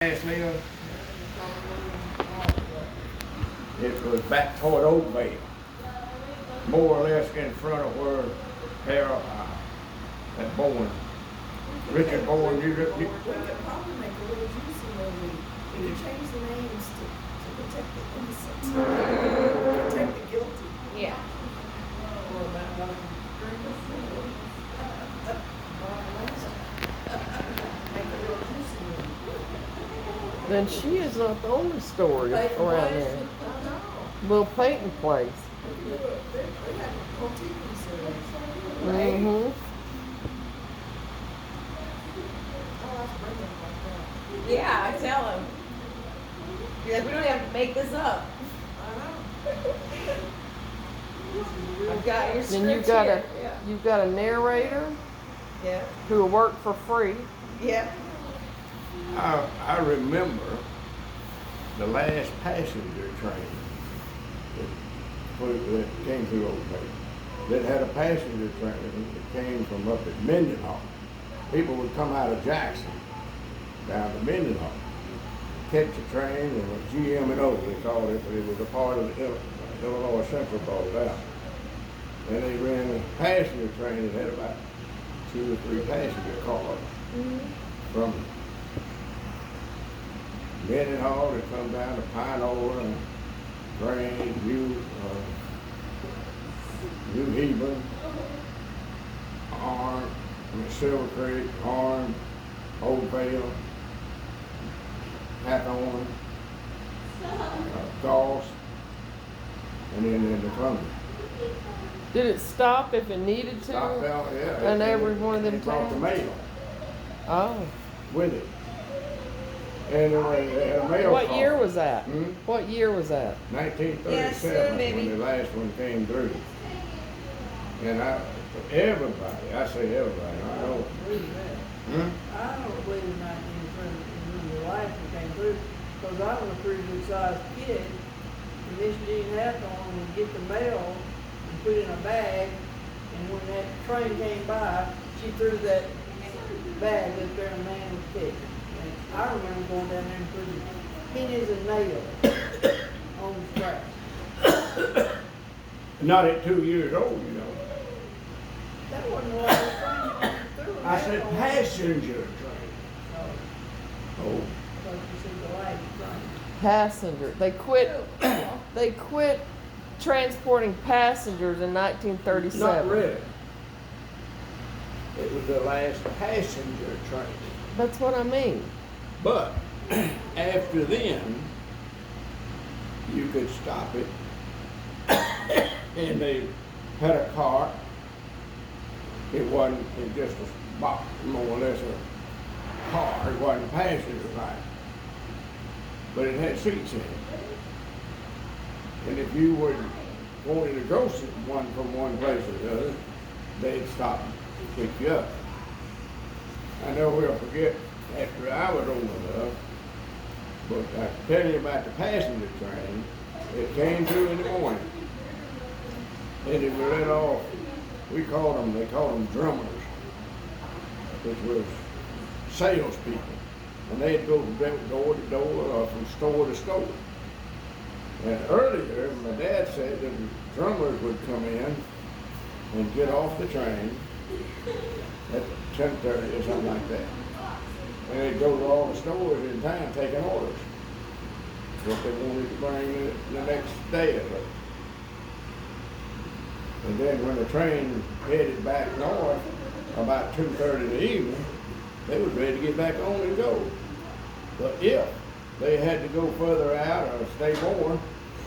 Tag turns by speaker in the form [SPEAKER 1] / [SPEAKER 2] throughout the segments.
[SPEAKER 1] Asheville. It was back toward Oakville, more or less in front of where Harold, that Bowen, Richard Bowen,
[SPEAKER 2] We could probably make a little juicy movie. We could change the names to protect the innocent, protect the guilty.
[SPEAKER 3] Yeah.
[SPEAKER 2] Or about make a real juicy movie.
[SPEAKER 4] Then she is not the only story
[SPEAKER 2] Peyton
[SPEAKER 4] around
[SPEAKER 2] Place,
[SPEAKER 4] there.
[SPEAKER 2] I know.
[SPEAKER 4] Will Peyton Place.
[SPEAKER 2] They had a whole TV series.
[SPEAKER 4] Mm-hmm.
[SPEAKER 2] Oh, that's brilliant like that.
[SPEAKER 3] Yeah, I tell him. You're like, we don't have to make this up.
[SPEAKER 2] I know.
[SPEAKER 3] I've got your script
[SPEAKER 4] Then
[SPEAKER 3] here. Yeah.
[SPEAKER 4] you've got a narrator
[SPEAKER 3] Yeah.
[SPEAKER 4] who will work for free.
[SPEAKER 3] Yeah.
[SPEAKER 1] I remember the last passenger train that came through Oakville, that had a passenger train that came from up at Mendenhall. People would come out of Jackson down to Mendenhall, catch a train, and a GM&O, they called it, but it was a part of the Illinois Central bought it out. And they ran a passenger train that had about 2 or 3 passenger cars from Mendenhall to come down to Pinola and Grange, New Hebron, Silver Creek, Arm, Oakville, Hathorne, Goss, and then into Columbia.
[SPEAKER 4] Did it stop if it needed to?
[SPEAKER 1] Stopped out, yeah.
[SPEAKER 4] And every one of them
[SPEAKER 1] It brought the
[SPEAKER 4] towns?
[SPEAKER 1] mail
[SPEAKER 4] Oh.
[SPEAKER 1] with it. And they had a mail
[SPEAKER 4] What
[SPEAKER 1] call.
[SPEAKER 4] year was that?
[SPEAKER 1] Hmm?
[SPEAKER 4] What year was that?
[SPEAKER 1] 1937
[SPEAKER 3] Yes,
[SPEAKER 1] when the last one came through. And everybody, I say everybody, I know.
[SPEAKER 2] Believe that.
[SPEAKER 1] Hmm?
[SPEAKER 2] I don't believe in 1920 when the life came through, because I was a pretty good sized kid. And Miss Jean Hathorne would get the mail and put it in a bag, and when that train came by, she threw that bag up there and the man was kicking. And I remember going down there and putting pennies and nails on the tracks.
[SPEAKER 1] Not at 2 years old, you know.
[SPEAKER 2] That wasn't what the train came through.
[SPEAKER 1] I said passenger train. Oh,
[SPEAKER 2] Because you said the light train.
[SPEAKER 4] Passenger. They quit transporting passengers in 1937.
[SPEAKER 1] not really. It was the last passenger train.
[SPEAKER 4] That's what I mean.
[SPEAKER 1] But after then, you could stop it, and they had a cart. It just a box, more or less a car. It wasn't a passenger train, but it had seats in it. And if you were wanting to go from one place to the other, they'd stop and pick you up. I never will forget after I was old enough, but I can tell you about the passenger train. It came through in the morning, and it was let off. They called them drummers, which was salespeople, and they'd go from door to door or from store to store. And earlier, my dad said that the drummers would come in and get off the train at 10:30 or something like that. And they'd go to all the stores in town taking orders, what they wanted to bring the next day or so. And then when the train headed back north, about 2:30 in the evening, they was ready to get back on and go. But if they had to go further out or stay more,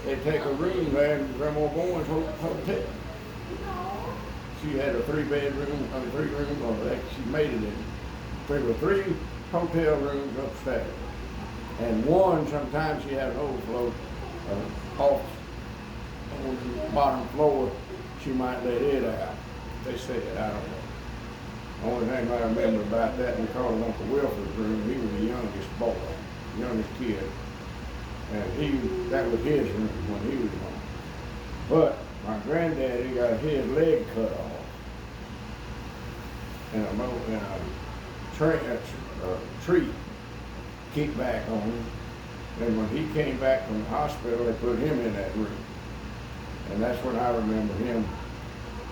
[SPEAKER 1] they'd take a room there in Grandma Bowen's hotel. She had a 3-bedroom, 3-room, or she made it in. There were 3 hotel rooms upstairs. And one, sometimes she had an overflow off on the bottom floor. She might let it out. They said, I don't know. Only thing I remember about that, we called it Uncle Wilford's room. He was the youngest boy, youngest kid. And that was his room when he was home. But my granddaddy got his leg cut off. And a tree kickback on him. And when he came back from the hospital, they put him in that room. And that's when I remember him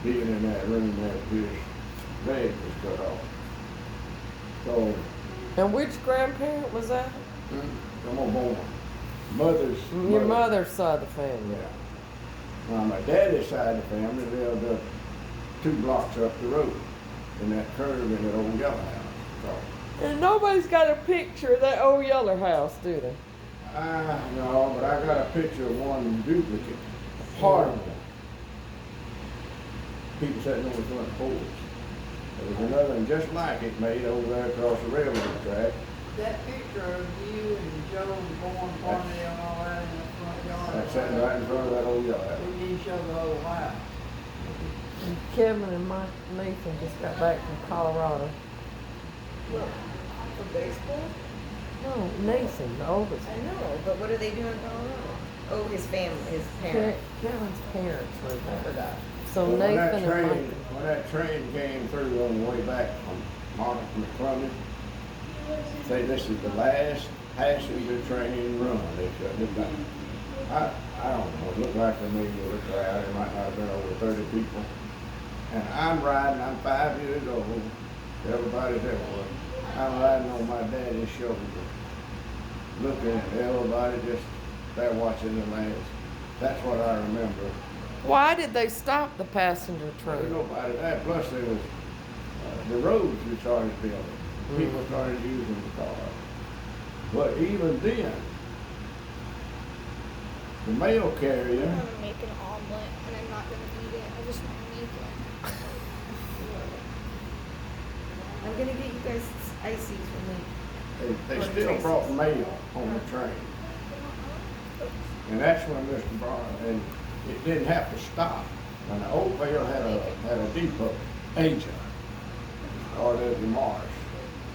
[SPEAKER 1] being in that room after his leg was cut off. So,
[SPEAKER 4] And which grandparent was that?
[SPEAKER 1] I'm a born. Mother's
[SPEAKER 4] Your mother's side of the family.
[SPEAKER 1] Yeah. Now my daddy's side of the family lived up 2 blocks up the road in that curve in that old yellow house. So,
[SPEAKER 4] And nobody's got a picture of that old yellow house, do they?
[SPEAKER 1] no, but I got a picture of one duplicate, part of one. People sitting on the front porch. There was another one just like it made over there across the railroad track.
[SPEAKER 2] That picture of you and Joe born Parnell and all that in the front yard.
[SPEAKER 1] That's sitting right in front of that old yellow house.
[SPEAKER 2] We didn't show the whole house.
[SPEAKER 4] And Kevin and Mike Nathan just got back from Colorado.
[SPEAKER 3] Well, for baseball?
[SPEAKER 4] No, Nathan, the oldest.
[SPEAKER 3] I know, but what are they doing in Colorado? Oh, his family, his parents.
[SPEAKER 4] Kevin's parents were
[SPEAKER 3] I
[SPEAKER 4] there.
[SPEAKER 3] forgot.
[SPEAKER 4] So
[SPEAKER 1] But when that
[SPEAKER 4] Nathan and
[SPEAKER 1] train,
[SPEAKER 4] Mike.
[SPEAKER 1] when that train came through on the way back from Monica McClellan, say this is the last passenger train run. They shut it down. I don't know. It looked like to me with a crowd. It might not have been over 30 people. And I'm riding. I'm 5 years old. Everybody's everywhere. I'm riding on my daddy's shoulder, looking at everybody just there watching the lanes. That's what I remember.
[SPEAKER 4] Why did they stop the passenger
[SPEAKER 1] There was
[SPEAKER 4] train?
[SPEAKER 1] nobody there. Plus there was the roads we started building. People started using the car. But even then, the mail carrier,
[SPEAKER 5] I'm gonna make an omelet and I'm not gonna eat it. I just wanna make it.
[SPEAKER 3] I'm gonna get you guys ices for me.
[SPEAKER 1] they still brought mail on the train. And that's when Mr. Brown, and it didn't have to stop. When the Oakville had a depot agent, started in Morris.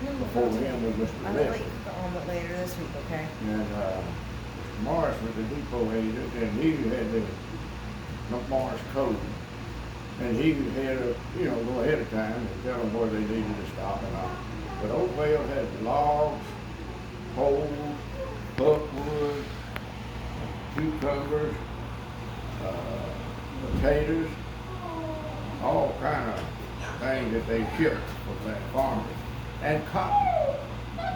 [SPEAKER 1] Before him was Mr.
[SPEAKER 3] I'm gonna let
[SPEAKER 1] Leslie.
[SPEAKER 3] you cook the omelet later this week, okay?
[SPEAKER 1] And Morris was the depot agent, and he had the Morris code. And he had to, go ahead of time and tell them where they needed to stop and all. But Oakville had logs, poles, buckwood, cucumbers, potatoes, all kind of things that they shipped from that farmers, and cotton,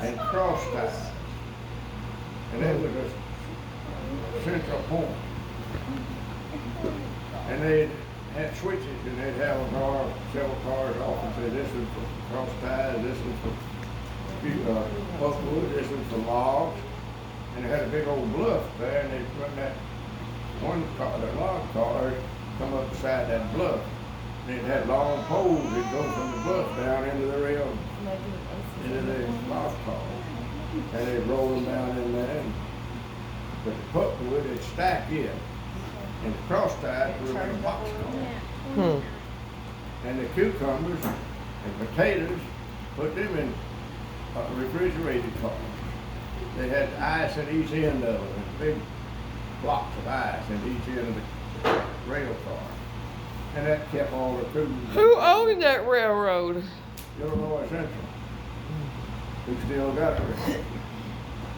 [SPEAKER 1] and cross ties. And that was a central point. And they had switches, and they'd have a car, several cars off and say, this is for cross ties, this is for buckwood, this is for logs. And they had a big old bluff there, and they put that one car, the log cars, come up beside that bluff. And it had long poles that go from the bluff down into the rail, into the log cars. And they'd roll them down in there. But the pulpwood, it'd stack in. And the cross ties were in a box car. And the cucumbers and potatoes, put them in refrigerated cars. They had ice at each end of them, and big blocks of ice at each end of the rail car. And that kept all the food.
[SPEAKER 4] Who owned that railroad?
[SPEAKER 1] Illinois Central. We still got it.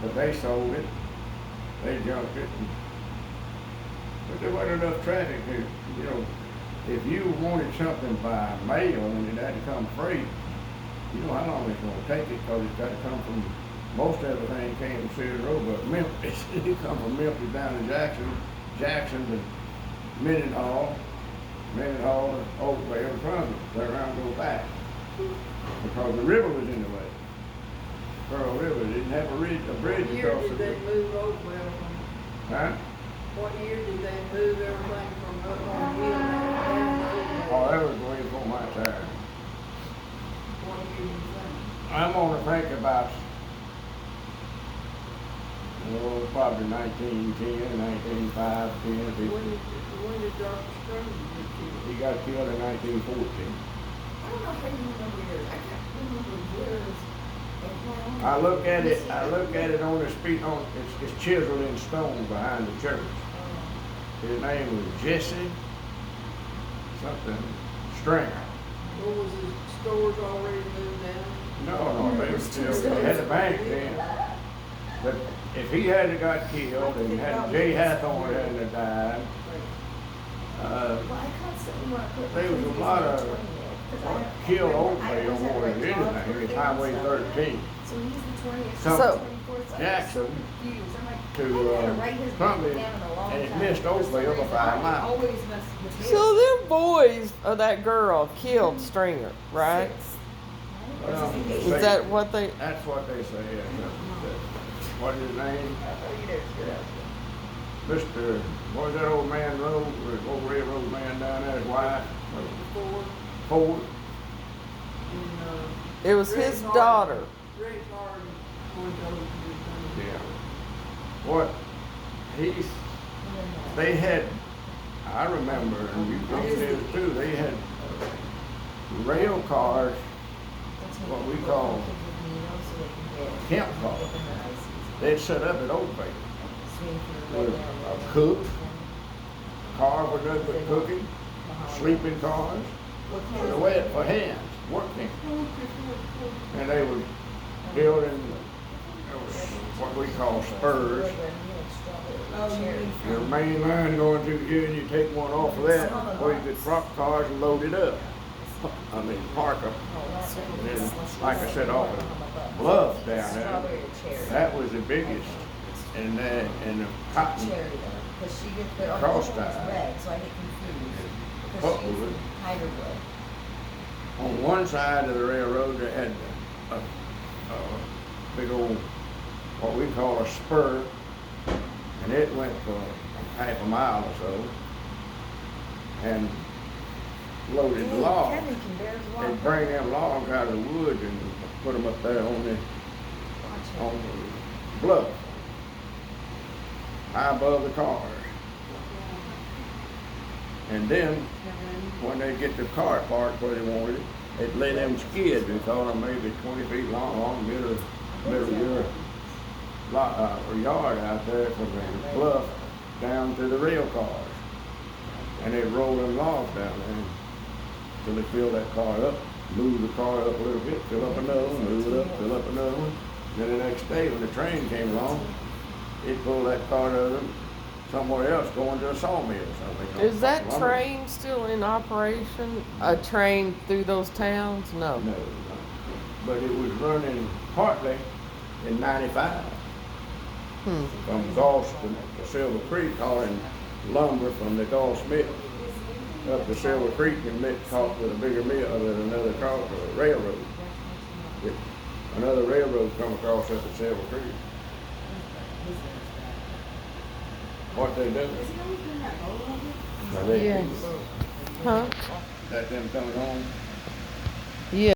[SPEAKER 1] But they sold it. They junked it. But there wasn't enough traffic here. If you wanted something by mail and it had to come freight, you know how long it's going to take it, because it's got to come from, most everything came from Cedar Road, but Memphis. It come from Memphis down to Jackson to Mendenhall to Oakville, Brunswick, turn around and go back. Because the river was in the way. Pearl River didn't have a bridge
[SPEAKER 2] What year
[SPEAKER 1] across
[SPEAKER 2] did
[SPEAKER 1] the
[SPEAKER 2] they
[SPEAKER 1] river.
[SPEAKER 2] move Oakville from?
[SPEAKER 1] Huh?
[SPEAKER 2] What year did they move everything from up on hill down to Oakville?
[SPEAKER 1] Oh, that was way before my time.
[SPEAKER 2] What year do you think?
[SPEAKER 1] I'm gonna think about, probably 1910, 1905, 10,
[SPEAKER 2] When
[SPEAKER 1] 15.
[SPEAKER 2] did Dr. Strange get killed?
[SPEAKER 1] He got killed in 1914.
[SPEAKER 3] I don't know how you remember yours. I can't remember yours.
[SPEAKER 1] I look at it on the speak on, it's chiseled in stone behind the church. His name was Jesse something Stringer.
[SPEAKER 2] What was his stores already moved down?
[SPEAKER 1] No, they were still, they had a bank then. But if he hadn't got killed and had Jay Hathorne hadn't have died, there was a lot of what killed Oakville more than anything is Highway 13.
[SPEAKER 4] So-
[SPEAKER 1] Jackson to Crumbly, and it missed Oakville by 5 miles.
[SPEAKER 4] So them boys or that girl killed Stringer, right?
[SPEAKER 1] Well,
[SPEAKER 4] Is that what they?
[SPEAKER 1] That's what they say. What is his name? Mr. What's that old man road? Or old railroad man down there, his wife? Ford.
[SPEAKER 4] It was his daughter.
[SPEAKER 2] Rick Harden, one of those who
[SPEAKER 1] Yeah. What they had, I remember, and you probably did too, they had rail cars, what we call camp cars. They'd set up at Oakville. With a cook, car for nothing but cooking, sleeping cars, the way it for hands, working. And they were building what we call spurs. Your main line going through here, and you take one off of that, or you could drop cars and load it up. I mean, park them. And then, like I said, off the bluff down there, that was the biggest. And the cotton cross tie. Putwood. On one side of the railroad, they had a big old, what we call a spur, and it went for half a mile or so, and loaded the logs. They'd bring them logs out of the woods and put them up there on the bluff, high above the cars. And then, when they get the car parked where they wanted it, they'd let them skid. They call them maybe 20 feet long, along the middle of your yard out there from the bluff down to the rail cars. And they'd roll them logs down there till they fill that car up, move the car up a little bit, fill up another one, move it up, fill up another one. Then the next day when the train came along, they'd pull that car out of somewhere else, going to a sawmill or something.
[SPEAKER 4] Is that train still in operation? A train through those towns? No.
[SPEAKER 1] No, but it was running partly in 95 from Galston to Silver Creek, hauling lumber from the Gulf Smith up to Silver Creek and met caught with a bigger mill with another railroad. Another railroad come across up at Silver Creek. What they do? Now they
[SPEAKER 4] Yes. Huh?
[SPEAKER 1] let them coming home.
[SPEAKER 4] Yeah.